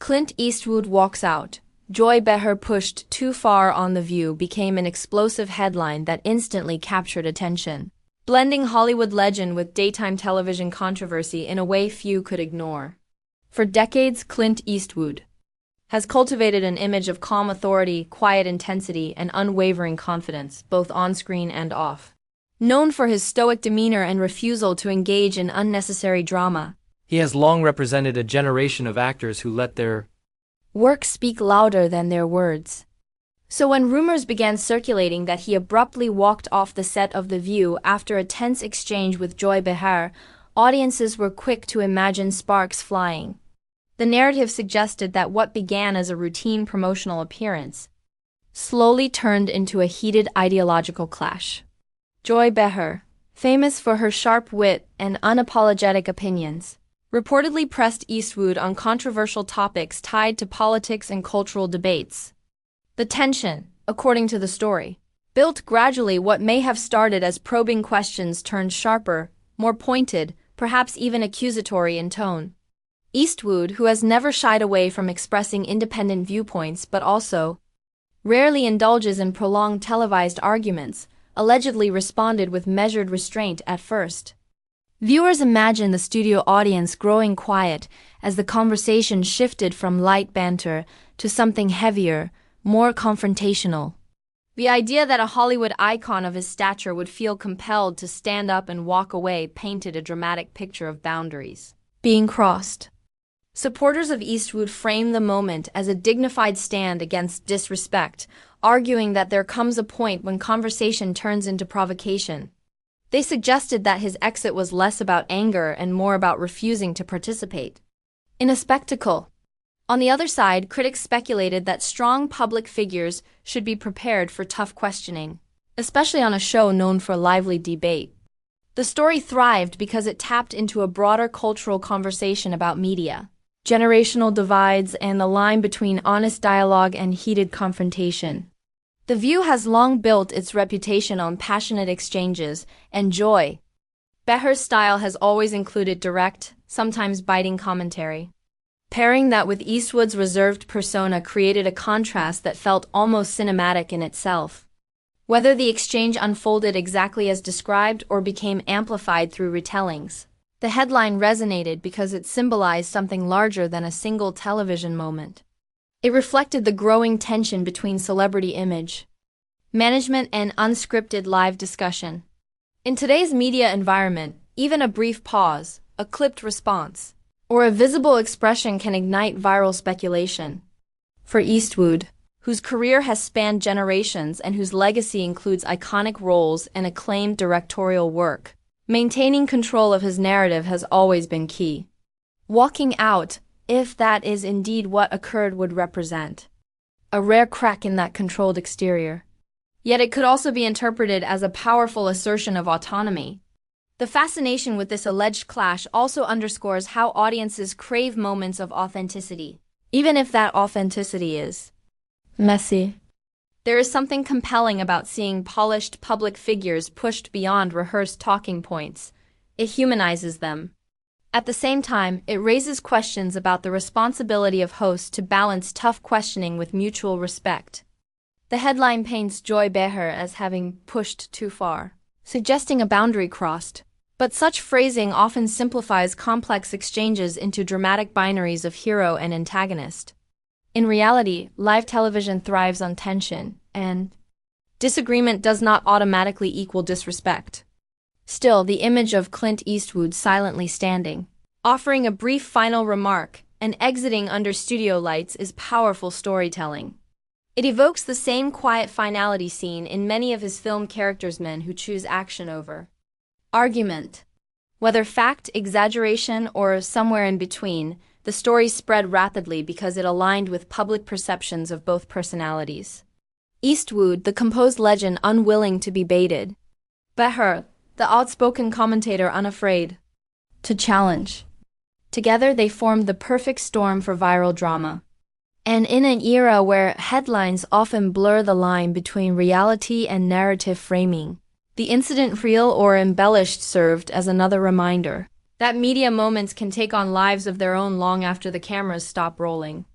Clint Eastwood walks out. Joy Behar pushed too far on The View became an explosive headline that instantly captured attention, blending Hollywood legend with daytime television controversy in a way few could ignore. For decades, Clint Eastwood has cultivated an image of calm authority, quiet intensity, and unwavering confidence, both on-screen and off. Known for his stoic demeanor and refusal to engage in unnecessary drama, he has long represented a generation of actors who let their work speak louder than their words. So when rumors began circulating that he abruptly walked off the set of The View after a tense exchange with Joy Behar, audiences were quick to imagine sparks flying. The narrative suggested that what began as a routine promotional appearance slowly turned into a heated ideological clash. Joy Behar, famous for her sharp wit and unapologetic opinions, reportedly pressed Eastwood on controversial topics tied to politics and cultural debates. The tension, according to the story, built gradually. What may have started as probing questions turned sharper, more pointed, perhaps even accusatory in tone. Eastwood, who has never shied away from expressing independent viewpoints but also rarely indulges in prolonged televised arguments, allegedly responded with measured restraint at first. Viewers imagine the studio audience growing quiet as the conversation shifted from light banter to something heavier, more confrontational. The idea that a Hollywood icon of his stature would feel compelled to stand up and walk away painted a dramatic picture of boundaries being crossed. Supporters of Eastwood framed the moment as a dignified stand against disrespect, arguing that there comes a point when conversation turns into provocation. They suggested that his exit was less about anger and more about refusing to participate in a spectacle. On the other side, critics speculated that strong public figures should be prepared for tough questioning, especially on a show known for lively debate. The story thrived because it tapped into a broader cultural conversation about media, generational divides, and the line between honest dialogue and heated confrontation. The View has long built its reputation on passionate exchanges and joy. Behar's style has always included direct, sometimes biting commentary. Pairing that with Eastwood's reserved persona created a contrast that felt almost cinematic in itself. Whether the exchange unfolded exactly as described or became amplified through retellings, the headline resonated because it symbolized something larger than a single television moment. It reflected the growing tension between celebrity image management and unscripted live discussion. In today's media environment, even a brief pause, a clipped response, or a visible expression can ignite viral speculation. For Eastwood, whose career has spanned generations and whose legacy includes iconic roles and acclaimed directorial work, maintaining control of his narrative has always been key. Walking out, if that is indeed what occurred, would represent a rare crack in that controlled exterior. Yet it could also be interpreted as a powerful assertion of autonomy. The fascination with this alleged clash also underscores how audiences crave moments of authenticity, even if that authenticity is messy. There is something compelling about seeing polished public figures pushed beyond rehearsed talking points. It humanizes them. At the same time, it raises questions about the responsibility of hosts to balance tough questioning with mutual respect. The headline paints Joy Behar as having pushed too far, suggesting a boundary crossed. But such phrasing often simplifies complex exchanges into dramatic binaries of hero and antagonist. In reality, live television thrives on tension, and disagreement does not automatically equal disrespect. Still, the image of Clint Eastwood silently standing, offering a brief final remark, and exiting under studio lights is powerful storytelling. It evokes the same quiet finality seen in many of his film characters, men who choose action over argument. Whether fact, exaggeration, or somewhere in between, the story spread rapidly because it aligned with public perceptions of both personalities. Eastwood, the composed legend unwilling to be baited. Behar, the outspoken commentator unafraid to challenge. Together they formed the perfect storm for viral drama. And in an era where headlines often blur the line between reality and narrative framing, the incident, real or embellished, served as another reminder that media moments can take on lives of their own long after the cameras stop rolling.